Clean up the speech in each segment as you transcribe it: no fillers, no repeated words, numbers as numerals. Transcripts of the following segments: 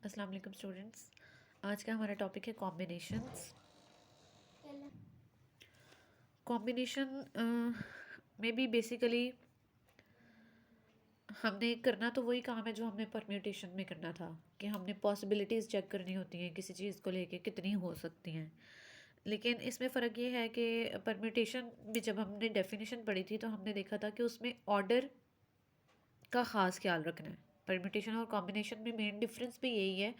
अस्सलाम वालेकुम स्टूडेंट्स। आज का हमारा टॉपिक है कॉम्बिनेशंस। कॉम्बिनेशन में भी बेसिकली हमने करना तो वही काम है जो हमने परम्यूटेशन में करना था, कि हमने पॉसिबिलिटीज़ चेक करनी होती हैं किसी चीज़ को लेके कितनी हो सकती हैं। लेकिन इसमें फ़र्क ये है कि परम्यूटेशन भी जब हमने डेफिनेशन पढ़ी थी तो हमने देखा था कि उसमें ऑर्डर का ख़ास ख्याल रखना है। परम्यूटेशन और कॉम्बिनेशन में मेन डिफरेंस भी यही है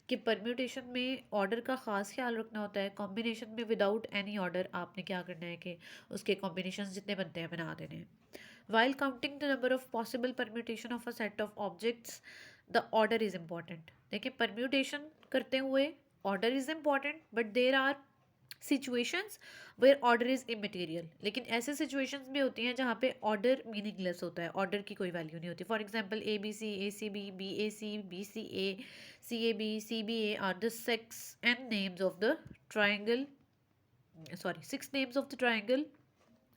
कि परम्यूटेशन में ऑर्डर का ख़ास ख्याल रखना होता है, कॉम्बिनेशन में विदाउट एनी ऑर्डर आपने क्या करना है कि उसके कॉम्बिनेशन जितने बनते हैं बना देने हैं। While counting the number of possible permutation of a set of objects, the order is important. देखिए, परम्यूटेशन करते हुए order is important, but there are situations where order is immaterial. लेकिन ऐसे सिचुएशंस भी होती हैं जहाँ पे ऑर्डर मीनिंगलेस होता है, ऑर्डर की कोई वैल्यू नहीं होती। For example ABC, BCA, CAB, CBA are the six names of the triangle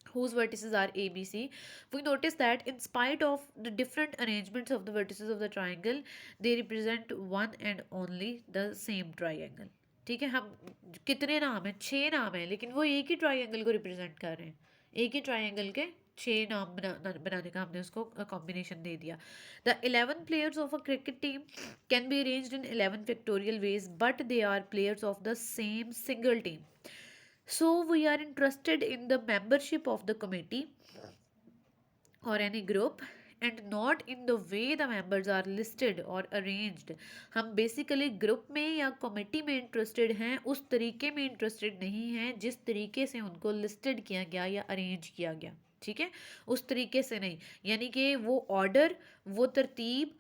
whose vertices are ABC. We notice that in spite of the different arrangements of the vertices of the triangle, they represent one and only the same triangle. ठीक है, हम कितने नाम हैं, 6 नाम हैं, लेकिन वो एक ही ट्राइंगल को रिप्रेजेंट कर रहे हैं। एक ही ट्राइंगल के 6 नाम बनाने का हमने उसको कॉम्बिनेशन दे दिया। The 11 players of a cricket team can be arranged in 11 factorial ways, but they are players of the same single team. So we are interested in the membership of the committee or any group and not in the way the members are listed or arranged. हम basically group में या committee में interested हैं, उस तरीके में interested नहीं हैं जिस तरीके से उनको लिस्टेड किया गया या अरेंज किया गया। ठीक है, उस तरीके से नहीं, यानी कि वो ऑर्डर, वो तरतीब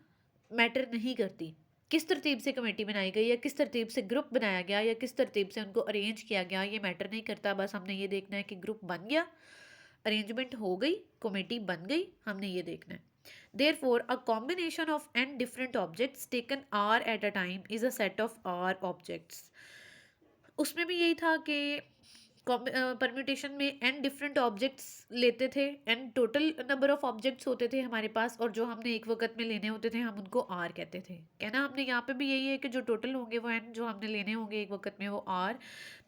मैटर नहीं करती। किस तरतीब से कमेटी बनाई गई या किस तरतीब से ग्रुप बनाया गया या किस तरतीब से उनको अरेंज किया गया, ये मैटर नहीं करता। बस हमने ये देखना है कि ग्रुप बन गया, अरेंजमेंट हो गई, कमेटी बन गई, हमने ये देखना है। Therefore, a combination of n different objects taken r at a time is a set of r objects. उसमें भी यही था कि परम्यूटेशन में एन डिफरेंट ऑब्जेक्ट्स लेते थे, n total number of objects होते थे हमारे पास, और जो हमने एक वक्त में लेने होते थे हम उनको आर कहते थे। कहना हमने यहाँ पे भी यही है कि जो टोटल होंगे वो एन, जो हमने लेने होंगे एक वक्त में वो r.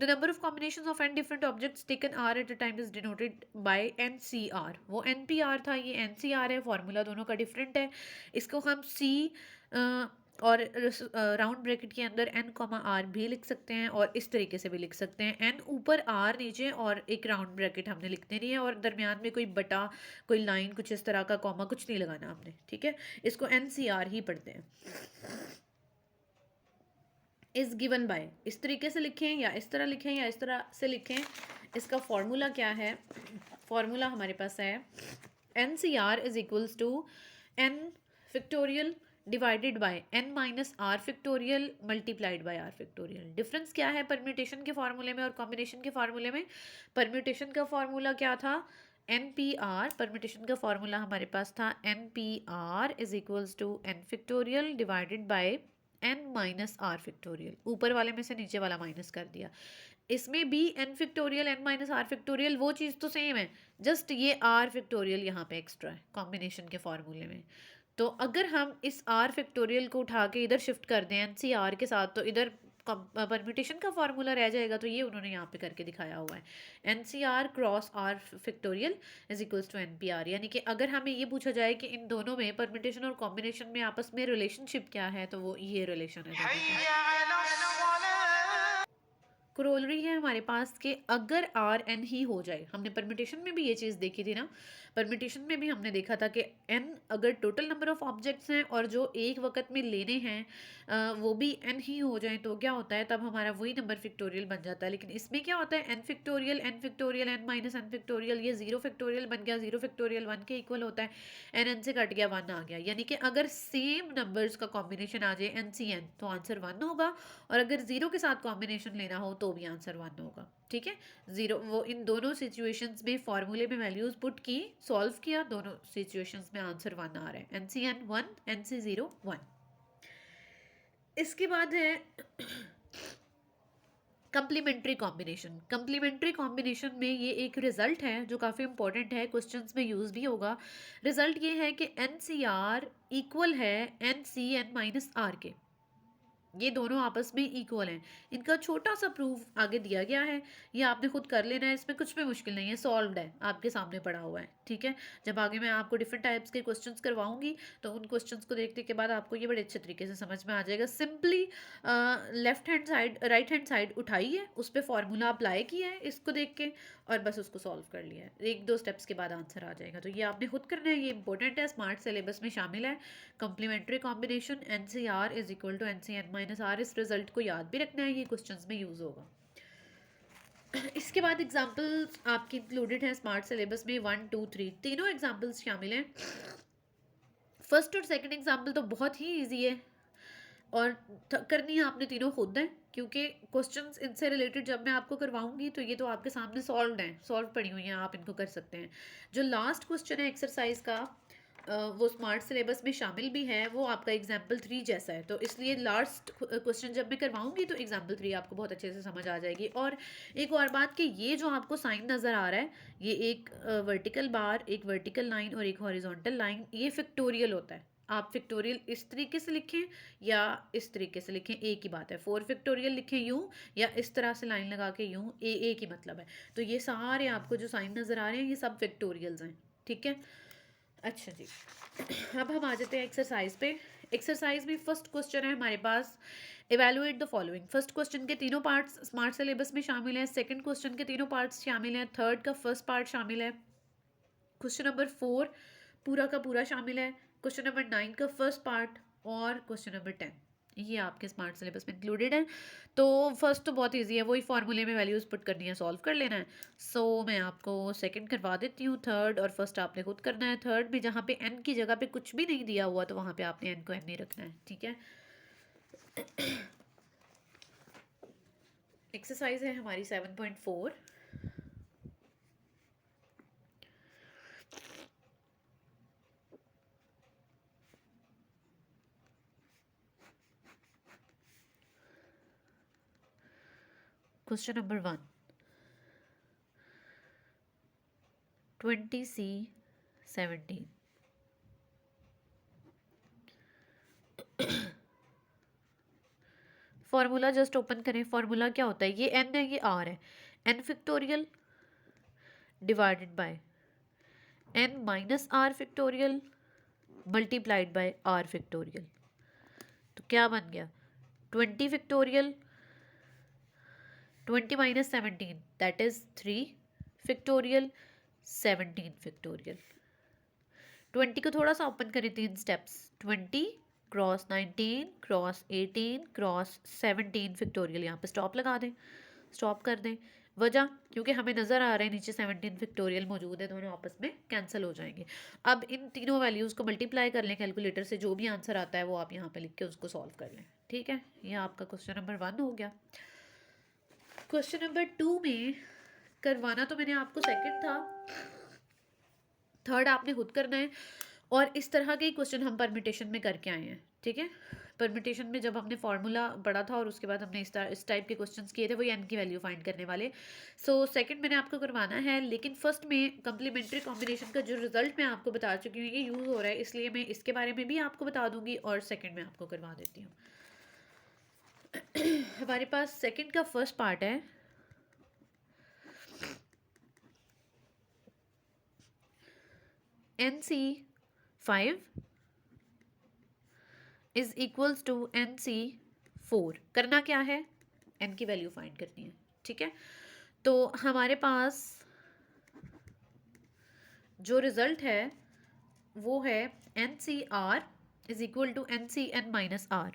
The number of combination of n different objects taken r at a time is denoted by n C r. वो एन पी आर था, ये एन सी आर है, फॉर्मूला दोनों का डिफरेंट है। इसको हम सी और राउंड ब्रैकेट के अंदर n कॉमा आर भी लिख सकते हैं और इस तरीके से भी लिख सकते हैं, n ऊपर r नीचे, और एक राउंड ब्रैकेट हमने लिखते नहीं है और दरमियान में कोई बटा, कोई लाइन, कुछ इस तरह का कॉमा कुछ नहीं लगाना हमने। ठीक है, इसको NCR ही पढ़ते हैं। इज गिवन बाय, इस तरीके से लिखें या इस तरह लिखें या इस तरह से लिखें, इसका फॉर्मूला क्या है? फॉर्मूला हमारे पास है NCR is equals to n factorial divided by n minus r factorial multiplied by r factorial. Difference क्या है परम्यूटेशन के फार्मूले में और कॉम्बिनेशन के फार्मूले में? परम्यूटेशन का फार्मूला क्या था? N P r. परम्यूटेशन का फार्मूला हमारे पास था n P r is equals to n factorial divided by n minus r factorial. ऊपर वाले में से नीचे वाला माइनस कर दिया। इसमें भी n factorial n minus r factorial वो चीज़ तो सेम है, जस्ट ये आर फैक्टोरियल यहाँ पे एक्स्ट्रा है कॉम्बिनेशन के फार्मूले में। तो अगर हम इस आर फैक्टोरियल को उठा के इधर शिफ्ट कर दें एन सी आर के साथ, तो इधर परम्यूटेशन का फार्मूला रह जाएगा। तो ये उन्होंने यहाँ पे करके दिखाया हुआ है, n C r cross r factorial is equals to n P r. यानी कि अगर हमें ये पूछा जाए कि इन दोनों में, परम्यूटेशन और कॉम्बिनेशन में आपस में रिलेशनशिप क्या है, तो वो ये रिलेशन है। क्रोलरी है हमारे पास कि अगर आर एन ही हो जाए, हमने परम्यूटेशन में भी ये चीज़ देखी थी ना, परम्यूटेशन में भी हमने देखा था कि एन अगर टोटल नंबर ऑफ ऑब्जेक्ट्स हैं और जो एक वक्त में लेने हैं वो भी एन ही हो जाए, तो क्या होता है, तब हमारा वही नंबर फिक्टोरियल बन जाता है। लेकिन इसमें क्या होता है, n factorial n minus n factorial, ये 0 फैक्टोरियल बन गया, 0 फैक्टोरियल 1 के इक्वल होता है, एन से कट गया, 1 आ गया। यानी कि अगर सेम नंबर्स का कॉम्बिनेशन आ जाए एन सी एन, तो आंसर 1 होगा, और अगर 0 के साथ कॉम्बिनेशन लेना हो तो भी आंसर 1 होगा। ठीक है, 0 वो इन दोनों सिचुएशंस में फॉर्मूले में वैल्यूज पुट की, सॉल्व किया, दोनों सिचुएशंस में आंसर 1 आ रहा है। N C n 1, n C 0 1। इसके बाद है कंप्लीमेंट्री कॉम्बिनेशन। कंप्लीमेंट्री कॉम्बिनेशन में ये एक रिजल्ट है जो काफ़ी इंपॉर्टेंट है, क्वेश्चंस में यूज़ भी होगा। रिजल्ट ये है कि एन सी आर इक्वल है n C n minus r के। ये दोनों आपस में इक्वल हैं। इनका छोटा सा प्रूफ आगे दिया गया है, ये आपने खुद कर लेना है, इसमें कुछ भी मुश्किल नहीं है, सॉल्व्ड है, आपके सामने पड़ा हुआ है। ठीक है, जब आगे मैं आपको डिफरेंट टाइप्स के क्वेश्चंस करवाऊंगी तो उन क्वेश्चंस को देखने के बाद आपको ये बड़े अच्छे तरीके से समझ में आ जाएगा। Simply left hand side right hand side उठाई है, उस पर फॉर्मूला अप्लाई किया है इसको देख के, और बस उसको सॉल्व कर लिया है, एक दो स्टेप्स के बाद आंसर आ जाएगा। तो ये आपने खुद करना है, ये इंपॉर्टेंट है, स्मार्ट सिलेबस में शामिल है। Complementary combination NCR is equal to NCN-R, इस रिजल्ट को याद भी रखना है, ये क्वेश्चंस में यूज होगा। इसके बाद एग्जाम्पल्स आपके इंक्लूडेड हैं स्मार्ट सिलेबस में, 1 2 3 तीनों एग्जाम्पल्स शामिल हैं। फर्स्ट और सेकंड एग्जाम्पल तो बहुत ही ईजी है, और करनी है आपने तीनों खुद है, क्योंकि क्वेश्चंस इनसे रिलेटेड जब मैं आपको करवाऊंगी तो ये तो आपके सामने सॉल्व हैं, सॉल्व पड़ी हुई हैं, आप इनको कर सकते हैं। जो लास्ट क्वेश्चन है एक्सरसाइज का, वो स्मार्ट सिलेबस में शामिल भी है, वो आपका एग्जाम्पल 3 जैसा है, तो इसलिए लास्ट क्वेश्चन जब मैं करवाऊंगी तो एग्जाम्पल 3 आपको बहुत अच्छे से समझ आ जाएगी। और एक और बात कि ये जो आपको साइन नज़र आ रहा है, ये एक वर्टिकल बार, एक वर्टिकल लाइन और एक हॉरिजॉन्टल लाइन, ये फिक्टोरियल होता है। आप फिक्टोरियल इस तरीके से लिखें या इस तरीके से लिखें, एक ही बात है। 4 फिक्टोरियल लिखें यूँ, या इस तरह से लाइन लगा के यूँ, एक ही मतलब है। तो ये सारे आपको जो साइन नज़र आ रहे हैं ये सब फिक्टोरियल्स हैं। ठीक है, अच्छा जी, अब हम आ जाते हैं एक्सरसाइज पे। एक्सरसाइज में फर्स्ट क्वेश्चन है हमारे पास, evaluate the following. First question के तीनों पार्ट्स स्मार्ट सिलेबस में शामिल हैं, सेकंड क्वेश्चन के तीनों पार्ट्स शामिल हैं, थर्ड का फर्स्ट पार्ट शामिल है, क्वेश्चन नंबर 4 पूरा का पूरा शामिल है, क्वेश्चन नंबर 9 का फर्स्ट पार्ट, और क्वेश्चन नंबर 10 ये आपके स्मार्ट सिलेबस में इंक्लूडेड है। तो फर्स्ट तो बहुत इजी है, वही फॉर्मूले में वैल्यूज पुट करनी है, सॉल्व कर लेना है। सो मैं आपको सेकंड करवा देती हूँ, थर्ड और फर्स्ट आपने खुद करना है। थर्ड में जहाँ पे n की जगह पे कुछ भी नहीं दिया हुआ तो वहाँ पे आपने n को n नहीं रखना है। ठीक है, एक्सरसाइज है हमारी 7.4। Question number 1, 20C17। Formula just open करें। फॉर्मूला क्या होता है, ये n है, ये r है, n factorial divided by n minus r factorial multiplied bye r factorial. तो क्या बन गया, 20 factorial, 20 minus 17 that is 3 factorial, 17 factorial. 20 को थोड़ा सा ओपन करें, 3 steps, 20 cross 19 cross 18 cross 17 factorial, यहाँ पे स्टॉप लगा दें, स्टॉप कर दें। वजह, क्योंकि हमें नज़र आ रहा है नीचे 17 फैक्टोरियल मौजूद है, दोनों आपस में कैंसिल हो जाएंगे। अब इन तीनों वैल्यूज़ को मल्टीप्लाई कर लें कैलकुलेटर से, जो भी आंसर आता है वो आप यहाँ पे लिख के उसको सॉल्व कर लें। ठीक है, ये आपका क्वेश्चन नंबर 1 हो गया। क्वेश्चन नंबर 2 में करवाना तो मैंने आपको सेकंड था, थर्ड आपने खुद करना है, और इस तरह के क्वेश्चन हम परमिटेशन में करके आए हैं। ठीक है, परमिटेशन में जब हमने फार्मूला पढ़ा था और उसके बाद हमने इस टाइप के क्वेश्चंस किए थे, वो n की वैल्यू फाइंड करने वाले। सो सेकंड मैंने आपको करवाना है, लेकिन फर्स्ट में कंप्लीमेंट्री कॉम्बिनेशन का जो रिजल्ट मैं आपको बता चुकी हूँ ये यूज़ हो रहा है, इसलिए मैं इसके बारे में भी आपको बता दूंगी, और सेकंड में आपको करवा देती हूँ। हमारे पास सेकंड का फर्स्ट पार्ट है, NC5 is equals to NC4। करना क्या है, n की वैल्यू फाइंड करनी है। ठीक है, तो हमारे पास जो रिजल्ट है वो है NCR is equal to NCN minus R।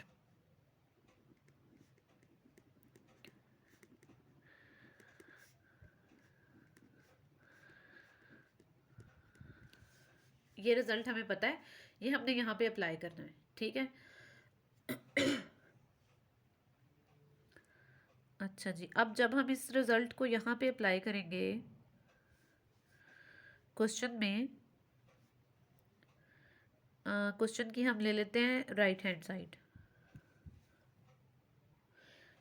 ये रिजल्ट हमें पता है, ये हमने यहाँ पे अप्लाई करना है। ठीक है, अच्छा जी, अब जब हम इस रिजल्ट को यहाँ पे अप्लाई करेंगे क्वेश्चन में, क्वेश्चन की हम ले लेते हैं right hand side,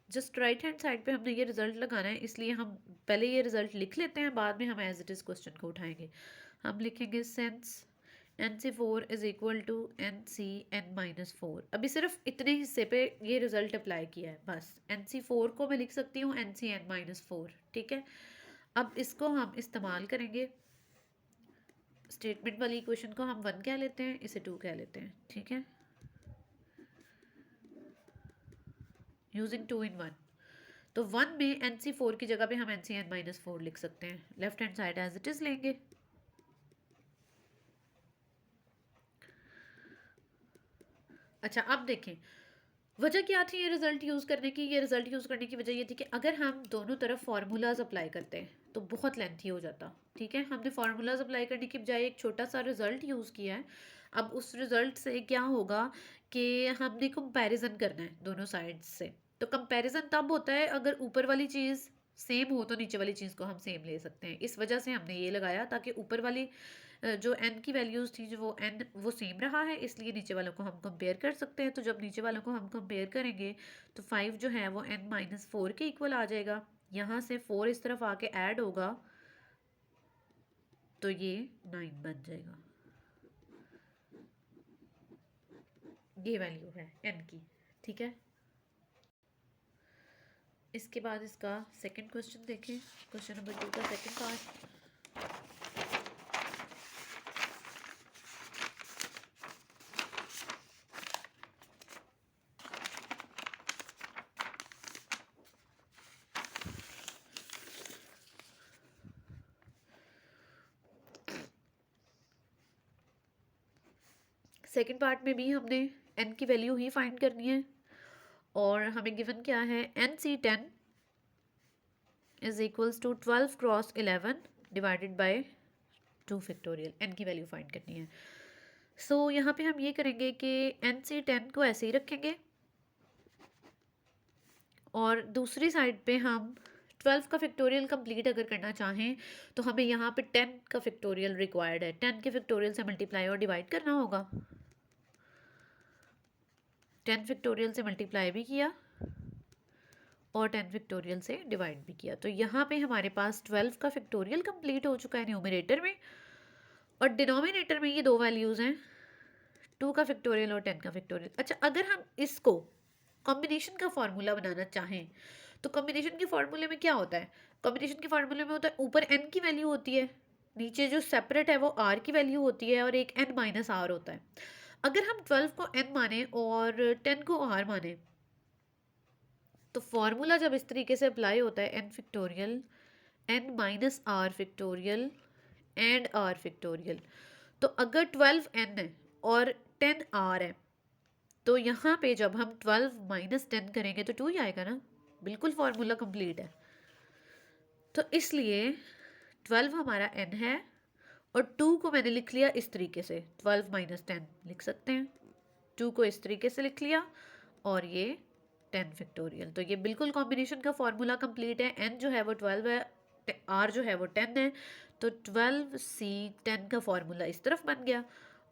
just right hand side पे हमने ये रिजल्ट लगाना है, इसलिए हम पहले ये रिजल्ट लिख लेते हैं, बाद में हम एज इट इज़ क्वेश्चन को उठाएंगे। हम लिखेंगे sense NC4 is equal to NCN-4। अभी सिर्फ इतने हिस्से पे ये रिजल्ट अप्लाई किया है बस। NC4 को मैं लिख सकती हूँ NCN-4, ठीक है। अब इसको हम इस्तेमाल करेंगे, स्टेटमेंट वाली इक्वेशन को हम 1 कह लेते हैं, इसे 2 कह लेते हैं, ठीक है, यूजिंग 2 in 1। तो 1 में NC4 की जगह पे हम NCN-4 लिख सकते हैं, left hand side as it is लेंगे। अच्छा अब देखें वजह क्या थी ये रिजल्ट यूज़ करने की। ये रिजल्ट यूज़ करने की वजह ये थी कि अगर हम दोनों तरफ फार्मूलाज अप्लाई करते हैं तो बहुत लेंथी हो जाता, ठीक है। हमने फार्मूलाज अप्लाई करने की बजाय एक छोटा सा रिजल्ट यूज़ किया है। अब उस रिजल्ट से क्या होगा कि हमने कंपैरिजन करना है दोनों साइड्स से। तो कंपैरिजन तब होता है अगर ऊपर वाली चीज़ सेम हो तो नीचे वाली चीज़ को हम सेम ले सकते हैं। इस वजह से हमने ये लगाया ताकि ऊपर वाली जो n की वैल्यूज़ थी जो वो n वो सेम रहा है, इसलिए नीचे वालों को हम कंपेयर कर सकते हैं। तो जब नीचे वालों को हम कंपेयर करेंगे तो 5 जो है वो n-4 के इक्वल आ जाएगा। यहाँ से 4 इस तरफ आके ऐड होगा तो ये 9 बन जाएगा। ये वैल्यू है n की, ठीक है। इसके बाद इसका सेकंड क्वेश्चन देखें, क्वेश्चन नंबर 2 का सेकंड पार्ट। सेकंड पार्ट में भी हमने n की वैल्यू ही फाइंड करनी है और हमें गिवन क्या है, NC10 is equals to 12 cross 11 divided by 2 factorial. n की वैल्यू फाइंड करनी है। सो यहाँ पे हम ये करेंगे कि NC10 को ऐसे ही रखेंगे और दूसरी साइड पे हम 12 का फैक्टोरियल कंप्लीट अगर करना चाहें तो हमें यहाँ पे 10 का फैक्टोरियल रिक्वायर्ड है। 10 के फैक्टोरियल से मल्टीप्लाई और डिवाइड करना होगा। 10 फैक्टोरियल से मल्टीप्लाई भी किया और 10 फैक्टोरियल से डिवाइड भी किया। तो यहाँ पे हमारे पास 12 का फैक्टोरियल कंप्लीट हो चुका है न्यूमरेटर में, और डिनोमिनेटर में ये दो वैल्यूज़ हैं, 2 का फैक्टोरियल और 10 का फैक्टोरियल। अच्छा अगर हम इसको कॉम्बिनेशन का फार्मूला बनाना चाहें तो कॉम्बिनेशन के फार्मूले में क्या होता है, कॉम्बिनेशन के फार्मूले में होता है ऊपर n की वैल्यू होती है, नीचे जो सेपरेट है वो r की वैल्यू होती है और एक n माइनस r होता है। अगर हम 12 को n माने और 10 को r माने तो फॉर्मूला जब इस तरीके से अप्लाई होता है n factorial n minus r factorial and r factorial, तो अगर 12n है और 10r है तो यहाँ पे जब हम 12 माइनस 10 करेंगे तो 2 ही आएगा ना, बिल्कुल फार्मूला कंप्लीट है। तो इसलिए 12 हमारा n है और 2 को मैंने लिख लिया इस तरीके से, 12 माइनस 10 लिख सकते हैं, 2 को इस तरीके से लिख लिया और ये 10 फैक्टोरियल। तो ये बिल्कुल कॉम्बिनेशन का फॉर्मूला कंप्लीट है। n जो है वो 12 है, r जो है वो 10 है, तो 12C10 का फॉर्मूला इस तरफ बन गया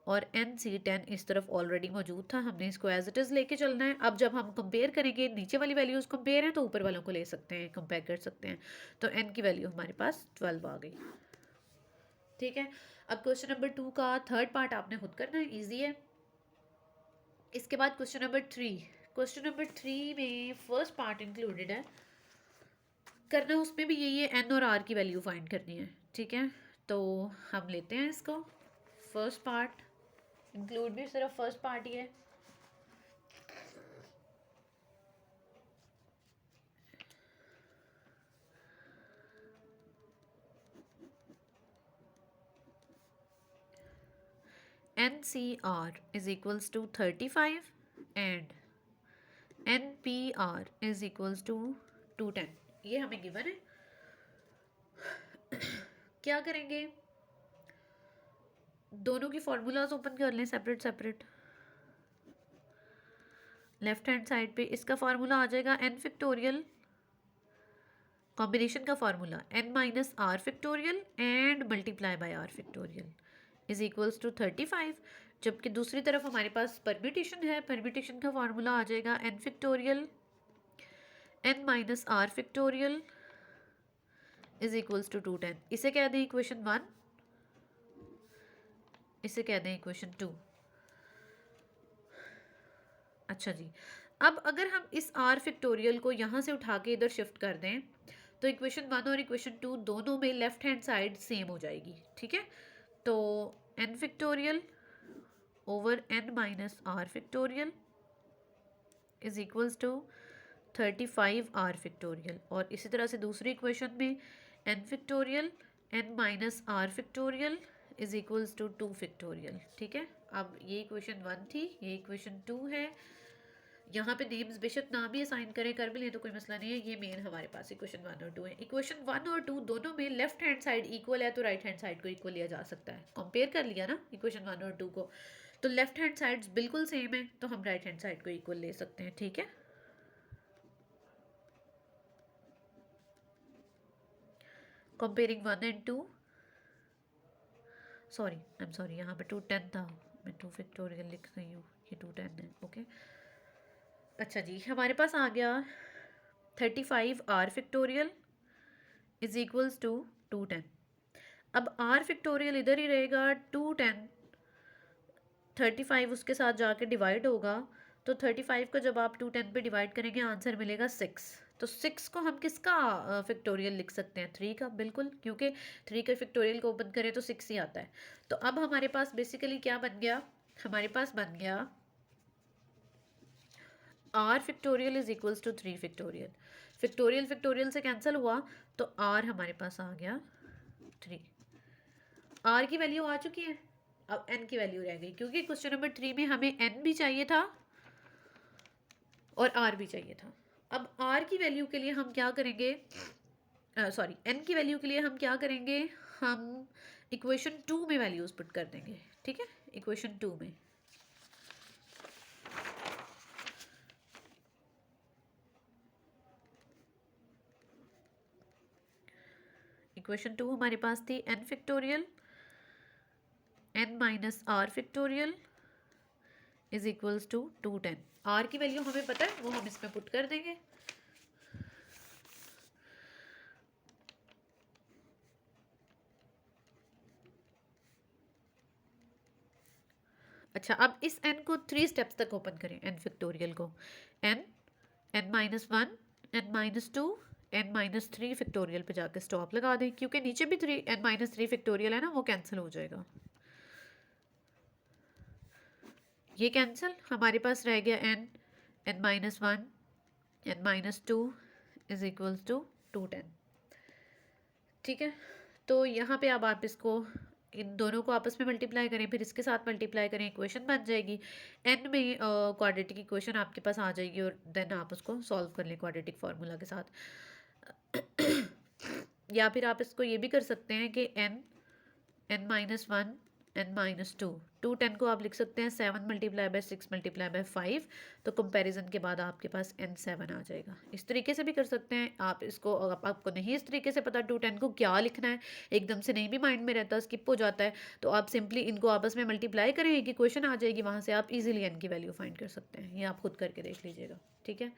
और NC10 इस तरफ ऑलरेडी मौजूद था, हमने इसको एज इट इज़ लेके चलना है। अब जब हम कंपेयर करेंगे, नीचे वाली वैल्यूज़ कंपेयर हैं तो ऊपर वालों को ले सकते हैं, कंपेयर कर सकते हैं। तो n की वैल्यू हमारे पास 12 आ गई, ठीक है। अब क्वेश्चन नंबर 2 का थर्ड पार्ट आपने खुद करना है, ईजी है। इसके बाद क्वेश्चन नंबर 3, क्वेश्चन नंबर 3 में फर्स्ट पार्ट इंक्लूडेड है, करना उसमें भी यही है, n और r की वैल्यू फाइंड करनी है, ठीक है। तो हम लेते हैं इसको, फर्स्ट पार्ट इंक्लूड भी सिर्फ फर्स्ट पार्ट ही है। NCR is equals to 35 and NPR is equals to 210, ये हमें गिवन है। क्या करेंगे, दोनों की फॉर्मूलाज ओपन कर लें separate separate. Left hand side पे इसका फार्मूला आ जाएगा n फैक्टोरियल, कॉम्बिनेशन का formula n minus r factorial and multiply by r factorial is equals to 35। जबकि दूसरी तरफ हमारे पास परम्यूटेशन है, परम्यूटेशन का फार्मूला आ जाएगा n factorial n minus r factorial is equals to 210। इसे कह दें इक्वेशन 1, इसे कह दें इक्वेशन 2। अच्छा जी, अब अगर हम इस आर फैक्टोरियल को यहाँ से उठा के इधर शिफ्ट कर दें तो इक्वेशन 1 और इक्वेशन 2 दोनों में लेफ्ट हैंड साइड सेम हो जाएगी, ठीक है। तो n factorial over n minus r factorial is equals to 35 r factorial, और इसी तरह से दूसरी इक्वेशन में n factorial n minus r factorial is equals to 2 factorial, ठीक है। अब ये इक्वेशन 1 थी, ये इक्वेशन 2 है। यहाँ पे नेम्स बेशक ना भी असाइन करें, कर भी लें तो कोई मसला नहीं है। ये मेन हमारे पास इक्वेशन 1 और 2 है। इक्वेशन 1 और 2 दोनों में लेफ्ट हैंड साइड इक्वल है तो राइट हैंड साइड को इक्वल लिया जा सकता है। कंपेयर कर लिया ना इक्वेशन 1 और 2 को, तो लेफ्ट हैंड साइड्स बिल्कुल सेम है तो हम राइट हैंड साइड को इक्वल ले सकते हैं, ठीक है। Comparing 1 and 2, sorry I am sorry, यहाँ पे 210 था, मैं 2 फैक्टोरियल लिख रही हूँ, ये 210 है, ओके। अच्छा जी, हमारे पास आ गया 35 r factorial is equals to 210। अब आर फैक्टोरियल इधर ही रहेगा, 210 35 उसके साथ जाके डिवाइड होगा, तो 35 को जब आप 210 पे डिवाइड करेंगे आंसर मिलेगा 6। तो 6 को हम किसका फैक्टोरियल लिख सकते हैं? 3 का, बिल्कुल, क्योंकि 3 का फैक्टोरियल को ओपन करें तो 6 ही आता है। तो अब हमारे पास बेसिकली क्या बन गया? हमारे पास बन गया r factorial is equals to 3 factorial. Factorial factorial से कैंसिल हुआ तो आर हमारे पास आ गया 3। आर की वैल्यू आ चुकी है, अब एन की वैल्यू रह गई, क्योंकि क्वेश्चन नंबर 3 में हमें एन भी चाहिए था और आर भी चाहिए था। अब आर की वैल्यू के लिए हम क्या करेंगे, सॉरी एन की वैल्यू के लिए हम क्या करेंगे, हम इक्वेशन 2 में वैल्यूज पुट कर देंगे, ठीक है। इक्वेशन 2 में इक्वेशन 2 हमारे पास थी n factorial n minus r factorial is equals to 210। R की वैल्यू हमें पता है, वो हम इसमें पुट कर देंगे। अच्छा, अब इस n को 3 स्टेप्स तक ओपन करें, n फैक्टोरियल को, n n minus 1 n minus 2 n minus 3 factorial पे जाकर स्टॉप लगा दें, क्योंकि नीचे भी 3 n माइनस 3 फैक्टोरियल है ना, वो कैंसिल हो जाएगा। ये कैंसिल, हमारे पास रह गया n n minus 1 n minus 2 is equals to 210, ठीक है। तो यहाँ पे अब आप इसको इन दोनों को आपस में मल्टीप्लाई करें, फिर इसके साथ मल्टीप्लाई करें, इक्वेशन बन जाएगी। एन में क्वाड्रेटिक इक्वेशन आपके पास आ जाएगी और देन आप उसको सॉल्व कर लें क्वाड्रेटिक फार्मूला के साथ। या फिर आप इसको ये भी कर सकते हैं कि n n minus 1 n minus 2, 210 को आप लिख सकते हैं 7 मल्टीप्लाई बाय 6 मल्टीप्लाई बाय 5, तो कंपैरिजन के बाद आपके पास n7 आ जाएगा। इस तरीके से भी कर सकते हैं आप इसको। अगर आपको नहीं इस तरीके से पता 210 को क्या लिखना है, एकदम से नहीं भी माइंड में रहता, स्किप हो जाता है, तो आप सिंपली इनको आपस में मल्टीप्लाई करें, एक इक्वेशन आ जाएगी, वहाँ से आप इजीली n की वैल्यू फाइंड कर सकते हैं। ये आप खुद करके देख लीजिएगा, ठीक है।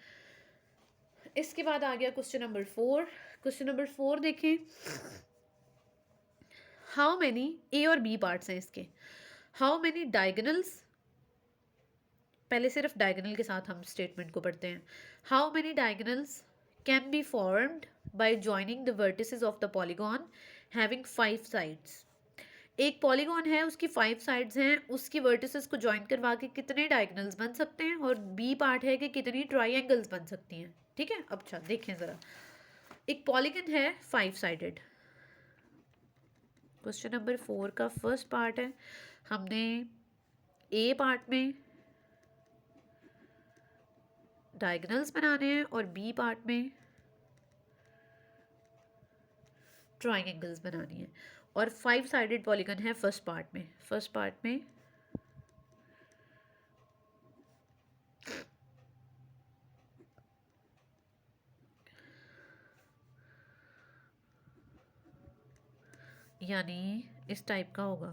इसके बाद आ गया क्वेश्चन नंबर 4। क्वेश्चन नंबर 4 देखें, हाउ मैनी, ए और बी पार्ट्स हैं इसके, हाउ मैनी डायगोनल्स, पहले सिर्फ डायगोनल के साथ हम स्टेटमेंट को पढ़ते हैं। How many diagonals can be formed by joining the vertices of the polygon having 5 sides. एक पॉलीगॉन है, उसकी 5 साइड्स हैं, उसकी वर्टिसेस को ज्वाइन करवा के कितने डायगोनल्स बन सकते हैं, और बी पार्ट है कि कितनी ट्राइंगल्स बन सकती हैं, ठीक है। अब अच्छा देखें ज़रा, एक पॉलीगन है 5 साइडेड। क्वेश्चन नंबर 4 का फर्स्ट पार्ट है, हमने ए पार्ट में डायगोनल्स बनाने हैं और बी पार्ट में ट्राइंगल्स बनानी है, और 5 साइडेड पॉलीगन है फर्स्ट पार्ट में। फर्स्ट पार्ट में यानी इस टाइप का होगा,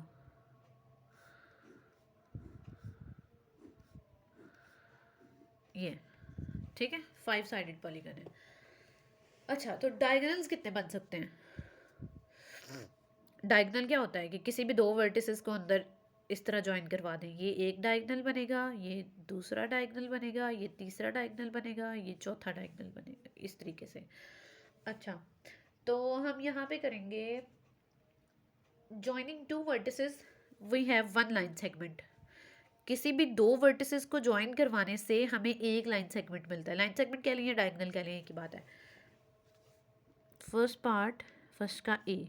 ये, ठीक है, 5 साइडेड पॉलीगन है। अच्छा, तो डायगोनल्स कितने बन सकते हैं? डायगोनल क्या होता है कि किसी भी दो वर्टिसेस को अंदर इस तरह ज्वाइन करवा दें, ये एक डायगनल बनेगा, ये दूसरा डायगनल बनेगा, ये तीसरा डायगनल बनेगा, ये चौथा डायगनल बनेगा, इस तरीके से। अच्छा, तो हम यहाँ पे करेंगे joining two vertices we have one line segment. किसी भी दो वर्टिसेस को ज्वाइन करवाने से हमें एक लाइन सेगमेंट मिलता है। लाइन सेगमेंट कह लिए डायगनल कह लिए की बात है। फर्स्ट पार्ट, फर्स्ट का ए,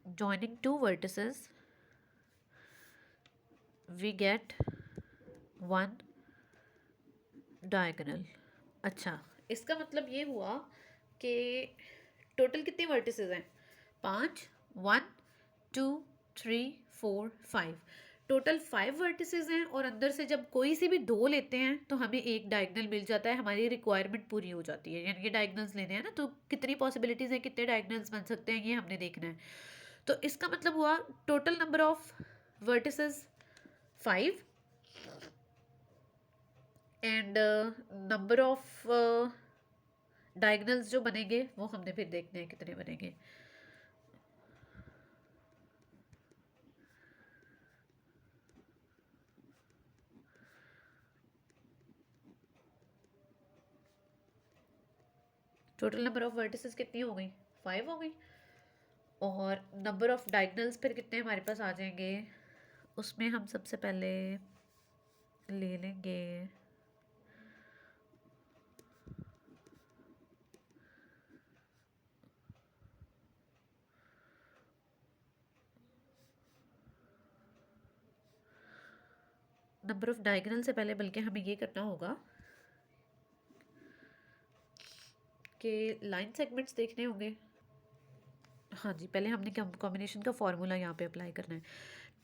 joining two vertices we get one diagonal। अच्छा, इसका मतलब ये हुआ कि टोटल कितने वर्टिसेस हैं? 5, 1, 2, 3, 4, 5। टोटल 5 वर्टिसेस हैं और अंदर से जब कोई सी भी दो लेते हैं तो हमें एक डायगनल मिल जाता है, हमारी रिक्वायरमेंट पूरी हो जाती है। यानी कि डायगनल्स लेने हैं ना, तो कितनी पॉसिबिलिटीज़ हैं, कितने डायगनल्स बन सकते हैं, ये हमने देखना है। तो इसका मतलब हुआ total number of vertices 5 and number of diagonals जो बनेंगे वो हमने फिर देखने हैं कितने बनेंगे। टोटल नंबर ऑफ वर्टिसेस कितनी हो गई? 5 हो गई। और नंबर ऑफ डायगनल्स फिर कितने हमारे पास आ जाएंगे? उसमें हम सबसे पहले ले लेंगे नंबर ऑफ डायगनल से पहले, बल्कि हमें ये करना होगा कि लाइन सेगमेंट्स देखने होंगे। हाँ जी, पहले हमने कॉम्बिनेशन का फॉर्मूला यहाँ पे अप्लाई करना है।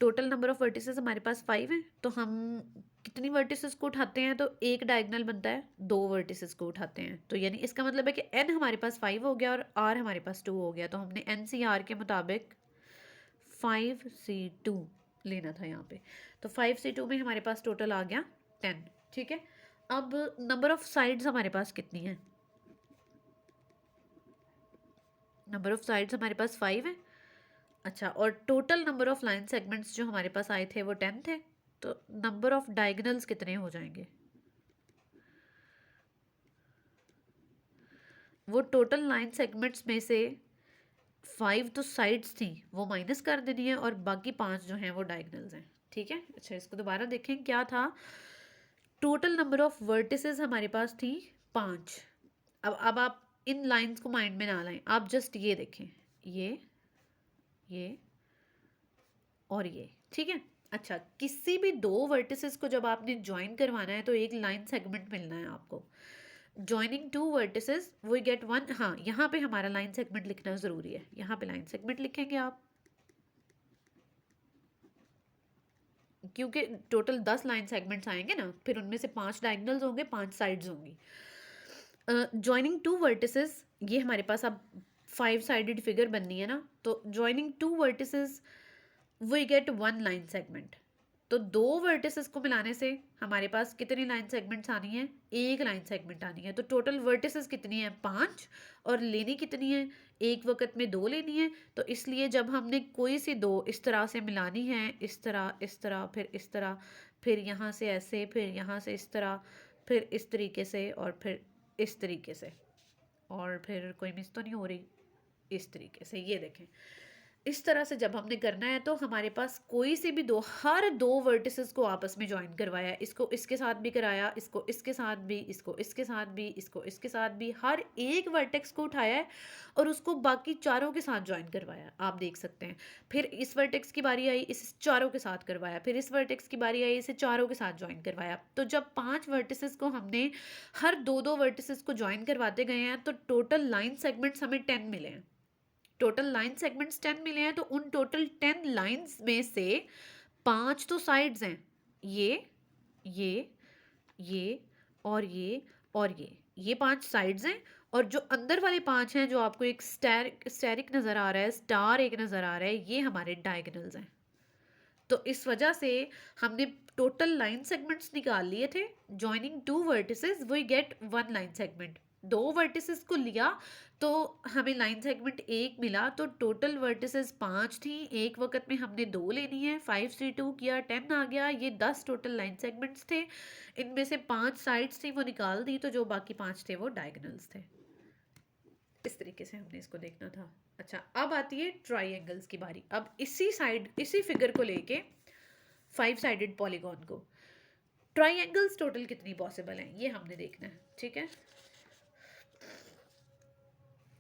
टोटल नंबर ऑफ वर्टिसेस हमारे पास 5 है, तो हम कितनी वर्टिसेस को उठाते हैं? तो एक डायगनल बनता है, 2 वर्टिसेस को उठाते हैं। तो यानी इसका मतलब है कि n हमारे पास 5 हो गया और r हमारे पास 2 हो गया। तो हमने n सी r के मुताबिक 5c2 लेना था यहाँ पे। तो 5c2 में हमारे पास टोटल आ गया 10। ठीक है, अब नंबर ऑफ साइड्स हमारे पास कितनी है? नंबर ऑफ साइड्स हमारे पास 5 है। अच्छा, और total number of line segments जो हमारे पास आए थे वो 10 थे। तो नंबर ऑफ डायगनल्स कितने हो जाएंगे? वो टोटल लाइन सेगमेंट्स में से 5 तो साइड्स थी, वो माइनस कर देनी है, और बाकी 5 जो हैं वो डायगनल्स हैं। ठीक है, अच्छा इसको दोबारा देखें, क्या था? टोटल नंबर ऑफ वर्टिसेस हमारे पास थी 5। अब आप इन लाइंस को माइंड में ना लाएं, आप जस्ट ये देखें, ये और ये। ठीक है, अच्छा किसी भी दो वर्टिसेस को जब आपने ज्वाइन करवाना है तो एक लाइन सेगमेंट मिलना है आपको। Joining two vertices we get one. हाँ, यहाँ पे हमारा लाइन सेगमेंट लिखना ज़रूरी है, यहाँ पे लाइन सेगमेंट लिखेंगे आप, क्योंकि टोटल 10 लाइन सेगमेंट्स आएंगे ना, फिर उनमें से 5 डायगनल्स होंगे, 5 साइड्स होंगी। ज्वाइनिंग टू वर्टिसेस, ये हमारे पास अब 5 साइडेड फिगर बननी है ना, तो joining two vertices we get one line segment. तो दो वर्टिसेस को मिलाने से हमारे पास कितनी लाइन सेगमेंट्स आनी है? एक लाइन सेगमेंट आनी है। तो टोटल वर्टिसेस कितनी है? 5। और लेनी कितनी है? एक वक्त में 2 लेनी है। तो इसलिए जब हमने कोई सी दो इस तरह से मिलानी है, इस तरह फिर इस तरह, फिर यहाँ से ऐसे, फिर यहाँ से इस तरह, फिर इस तरीके से, और फिर इस तरीके से, और फिर कोई मिस तो नहीं हो रही, इस तरीके से। ये देखें, इस तरह से जब हमने करना है तो हमारे पास कोई से भी दो, हर दो वर्टिसेस को आपस में ज्वाइन करवाया, इसको इसके साथ भी कराया, इसको इसके साथ भी, इसको इसके साथ भी, इसको इसके साथ भी, हर एक वर्टेक्स को उठाया है और उसको बाकी चारों के साथ ज्वाइन करवाया। आप देख सकते हैं, फिर इस वर्टेक्स की बारी आई, इस चारों के साथ करवाया, फिर इस वर्टेक्स की बारी आई, इसे चारों के साथ ज्वाइन करवाया। तो जब 5 वर्टिसेस को हमने हर दो दो वर्टिसेस को ज्वाइन करवाते गए हैं तो टोटल लाइन सेगमेंट्स हमें 10 मिले हैं। टोटल लाइन सेगमेंट्स 10 मिले हैं, तो उन टोटल 10 लाइंस में से 5 तो साइड्स हैं, ये ये और ये और ये 5 साइड्स हैं। और जो अंदर वाले 5 हैं, जो आपको एक स्टेरिक नज़र आ रहा है, स्टार एक नज़र आ रहा है, ये हमारे डायगनल्स हैं। तो इस वजह से हमने टोटल लाइन सेगमेंट्स निकाल लिए थे। Joining two vertices we get one line segment. दो वर्टिसेस को लिया तो हमें लाइन सेगमेंट एक मिला, तो टोटल वर्टिसेस 5 थी, एक वक्त में हमने 2 लेनी है, 5 से 2 किया 10 आ गया, ये 10 टोटल लाइन सेगमेंट्स थे, इनमें से 5 साइड्स थी वो निकाल दी, तो जो बाकी 5 थे वो डायगोनल्स थे। इस तरीके से हमने इसको देखना था। अच्छा, अब आती है ट्राइंगल्स की बारी। अब इसी फिगर को लेके 5 साइडेड पॉलीगॉन को, ट्राइंगल्स टोटल कितनी पॉसिबल हैं ये हमने देखना है, ठीक है।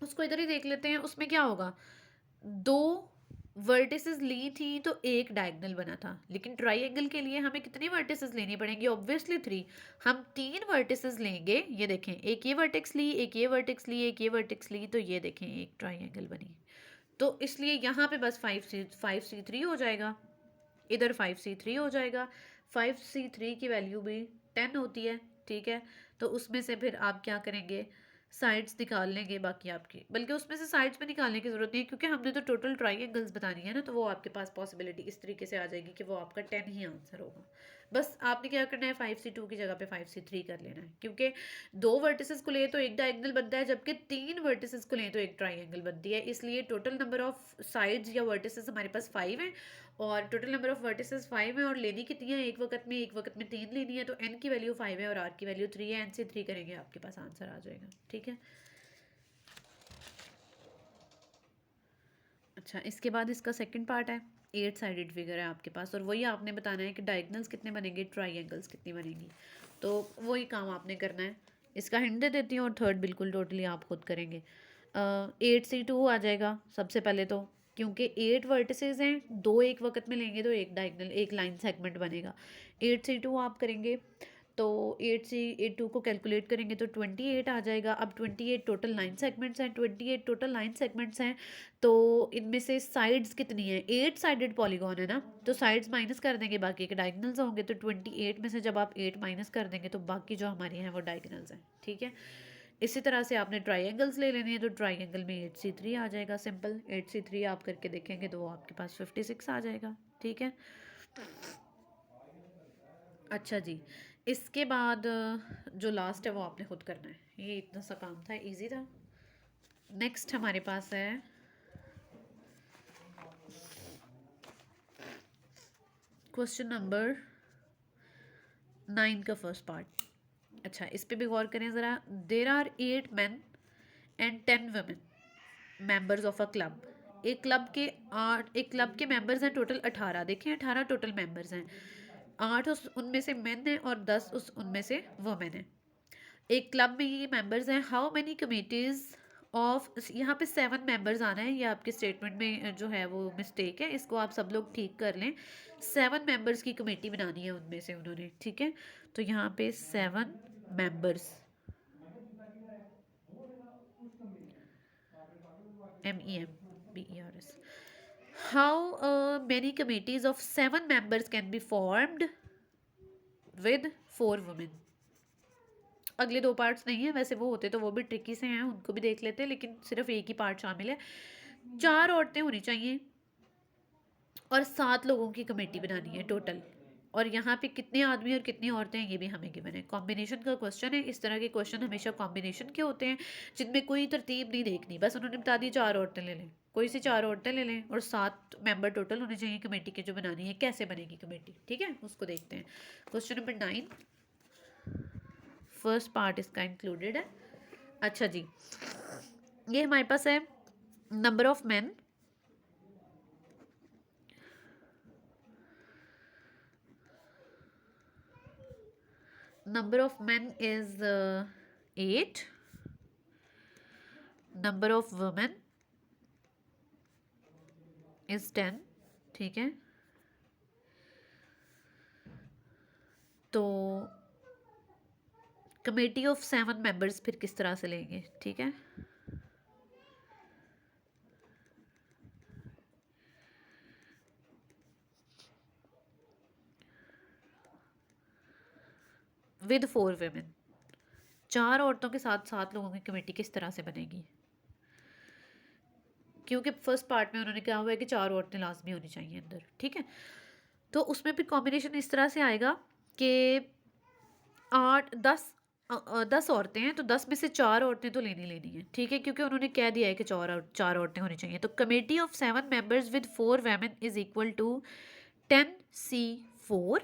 उसको इधर ही देख लेते हैं। उसमें क्या होगा, 2 वर्टिसेस ली थी तो एक डायगोनल बना था, लेकिन ट्राइंगल के लिए हमें कितनी वर्टिसेस लेनी पड़ेंगी, ऑब्वियसली 3। हम 3 वर्टिसेस लेंगे, ये देखें, एक ये वर्टेक्स ली, एक ये वर्टेक्स ली, एक ये वर्टेक्स ली, तो ये देखें एक ट्राइंगल बनी। तो इसलिए यहाँ पे बस 5c3 हो जाएगा, इधर 5c3 हो जाएगा। 5c3 की वैल्यू भी 10 होती है, ठीक है। तो उसमें से फिर आप क्या करेंगे, साइड्स निकाल लेंगे बाकी आपकी, बल्कि उसमें से साइड्स में निकालने की ज़रूरत नहीं है, क्योंकि हमने तो टोटल ट्राइंगल्स बतानी है ना, तो वो आपके पास पॉसिबिलिटी इस तरीके से आ जाएगी कि वो आपका 10 ही आंसर होगा। बस आपने क्या करना है, 5c2 की जगह पे 5c3 कर लेना है, क्योंकि 2 वर्टिसेस को ले तो एक डायगोनल बनता है, जबकि 3 वर्टिसेस को ले तो एक ट्राइंगल बनती है। इसलिए टोटल नंबर ऑफ साइड्स या वर्टिसेस हमारे पास 5 है, और टोटल नंबर ऑफ वर्टिसेस 5 है, और लेनी कितनी है, एक वक्त में 3 लेनी है, तो n की वैल्यू 5 है और r की वैल्यू 3 है। n से 3 करेंगे आपके पास आंसर आ जाएगा, ठीक है। अच्छा, इसके बाद इसका सेकंड पार्ट है, 8 साइडेड फिगर है आपके पास, और वही आपने बताना है कि डायगोनल्स कितने बनेंगे, ट्राइंगल्स कितनी बनेंगी, तो वही काम आपने करना है। इसका हिंट दे देती हूँ, और थर्ड बिल्कुल टोटली आप खुद करेंगे। 8c2 आ जाएगा सबसे पहले तो, क्योंकि 8 वर्टिसेस हैं, 2 एक वक्त में लेंगे तो एक डायगोनल, एक लाइन सेगमेंट बनेगा। 8c2 आप करेंगे तो 8 को कैलकुलेट करेंगे तो 28 आ जाएगा। अब 28 टोटल लाइन सेगमेंट्स हैं, 28 टोटल लाइन सेगमेंट्स हैं, तो इनमें से साइड्स कितनी है, 8 साइडेड पॉलीगॉन है ना, तो साइड्स माइनस कर देंगे, बाकी के डायगोनल्स होंगे, तो 28 में से जब आप 8 माइनस कर देंगे तो बाकी जो हमारी हैं वो डायगोनल्स हैं, ठीक है। इसी तरह से आपने ट्राइंगल्स ले लेने हैं, तो ट्राइंगल में 8c3 आ जाएगा, सिंपल 8c3 आप करके देखेंगे तो वो आपके पास 56 आ जाएगा, ठीक है। अच्छा जी, इसके बाद जो लास्ट है वो आपने खुद करना है, ये इतना सा काम था, इजी था। नेक्स्ट हमारे पास है क्वेश्चन नंबर 9 का फर्स्ट पार्ट। अच्छा, इस पे भी गौर करें ज़रा। There are 8 men and 10 women members of a club. एक क्लब के मेंबर्स हैं टोटल 18, देखें 18 टोटल मेंबर्स हैं, 8 उनमें से मेन हैं और 10 उनमें से वुमेन हैं। एक क्लब में ये मेंबर्स हैं, हाउ मैनी कमिटीज़ ऑफ, यहाँ पे 7 मेंबर्स आना है, ये आपके स्टेटमेंट में जो है वो मिस्टेक है, इसको आप सब लोग ठीक कर लें। 7 मेंबर्स की कमेटी बनानी है उनमें से उन्होंने, ठीक है। तो यहाँ पे 7 members, MEMBERS, how many committees of 7 members can be formed with 4 women. अगले 2 पार्ट्स नहीं है, वैसे वो होते तो वो भी ट्रिकी से हैं, उनको भी देख लेते, लेकिन सिर्फ एक ही पार्ट शामिल है। 4 औरतें होनी चाहिए और 7 लोगों की कमेटी बनानी है टोटल, और यहाँ पे कितने आदमी और कितनी औरतें हैं ये भी हमें गिवन है। कॉम्बिनेशन का क्वेश्चन है, इस तरह के क्वेश्चन हमेशा कॉम्बिनेशन के होते हैं, जिनमें कोई तरतीब नहीं देखनी, बस उन्होंने बता दी 4 औरतें ले लें, कोई सी 4 औरतें ले लें, और 7 मेंबर टोटल होने चाहिए कमेटी के जो बनानी है। कैसे बनेगी कमेटी, ठीक है, उसको देखते हैं। क्वेश्चन नंबर 9 फर्स्ट पार्ट इसका इंक्लूडेड है। अच्छा जी, ये हमारे पास है number of man, number of men is 8, number of women is 10, ठीक है। तो कमेटी ऑफ 7 मेंबर्स फिर किस तरह से लेंगे, ठीक है। विद 4 women, 4 औरतों के साथ 7 लोगों की कमेटी किस तरह से बनेगी, क्योंकि फर्स्ट पार्ट में उन्होंने कहा हुआ है कि 4 औरतें लाजमी होनी चाहिए अंदर, ठीक है। तो उसमें फिर कॉम्बिनेशन इस तरह से आएगा कि 8 10 10 औरतें हैं तो 10 में से 4 औरतें तो लेनी लेनी है, ठीक है, क्योंकि उन्होंने कह दिया है कि चार औरतें होनी चाहिए। तो committee of 7 members with 4 women is equal to 10C4।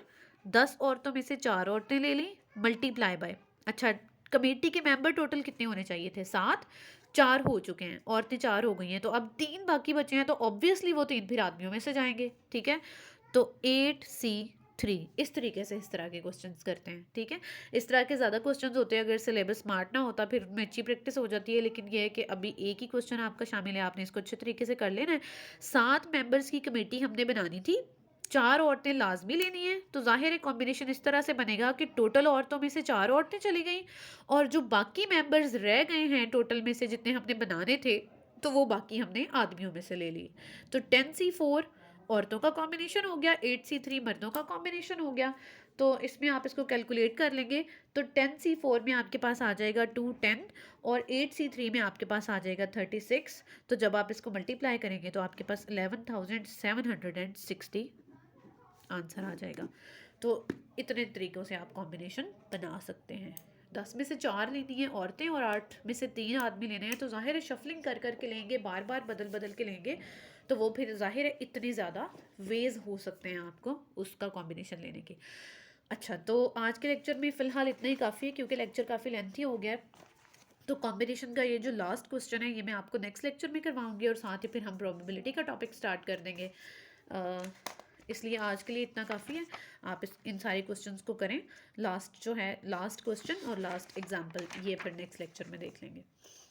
10 औरतों में से 4 औरतें ले ली, मल्टीप्लाई बाय, अच्छा, कमेटी के मेंबर टोटल कितने होने चाहिए थे? 7। 4 हो चुके हैं, औरतें 4 हो गई हैं, तो अब 3 बाकी बचे हैं, तो ऑब्वियसली वो 3 फिर आदमियों में से जाएंगे, ठीक है। तो 8C3, इस तरीके से इस तरह के क्वेश्चंस करते हैं, ठीक है। इस तरह के ज़्यादा क्वेश्चंस होते हैं, अगर सिलेबस स्मार्ट ना होता फिर उनमें अच्छी प्रैक्टिस हो जाती है, लेकिन ये है कि अभी एक ही क्वेश्चन आपका शामिल है, आपने इसको अच्छे तरीके से कर लेना है। 7 मेंबर्स की कमेटी हमने बनानी थी, 4 औरतें लाजमी लेनी है, तो जाहिर है कॉम्बिनेशन इस तरह से बनेगा कि टोटल औरतों में से 4 औरतें चली गई, और जो बाकी मेंबर्स रह गए हैं टोटल में से जितने हमने बनाने थे, तो वो बाकी हमने आदमियों में से ले लिए। तो 10C4 औरतों का कॉम्बिनेशन हो गया, 8C3 मर्दों का कॉम्बिनेशन हो गया। तो इसमें आप इसको कैलकुलेट कर लेंगे, तो 10C4 में आपके पास आ जाएगा 210, और 8C3 में आपके पास आ जाएगा 36। तो जब आप इसको मल्टीप्लाई करेंगे तो आपके पास 11,760 आंसर आ जाएगा। तो इतने तरीक़ों से आप कॉम्बिनेशन बना सकते हैं। 10 में से 4 लेनी है औरतें और 8 में से 3 आदमी लेने हैं, तो ज़ाहिर है शफलिंग कर कर के लेंगे, बार बार बदल बदल के लेंगे, तो वो फिर ज़ाहिर है इतनी ज़्यादा वेज हो सकते हैं आपको उसका कॉम्बिनेशन लेने के। अच्छा, तो आज के लेक्चर में फ़िलहाल इतना ही काफ़ी है, क्योंकि लेक्चर काफ़ी लेंथी हो गया है। तो कॉम्बिनेशन का ये जो लास्ट क्वेश्चन है ये मैं आपको नेक्स्ट लेक्चर में करवाऊंगी, और साथ ही फिर हम प्रोबेबिलिटी का टॉपिक स्टार्ट कर देंगे। इसलिए आज के लिए इतना काफ़ी है। आप इन सारे क्वेश्चंस को करें, लास्ट जो है लास्ट क्वेश्चन और लास्ट एग्जाम्पल ये फिर नेक्स्ट लेक्चर में देख लेंगे।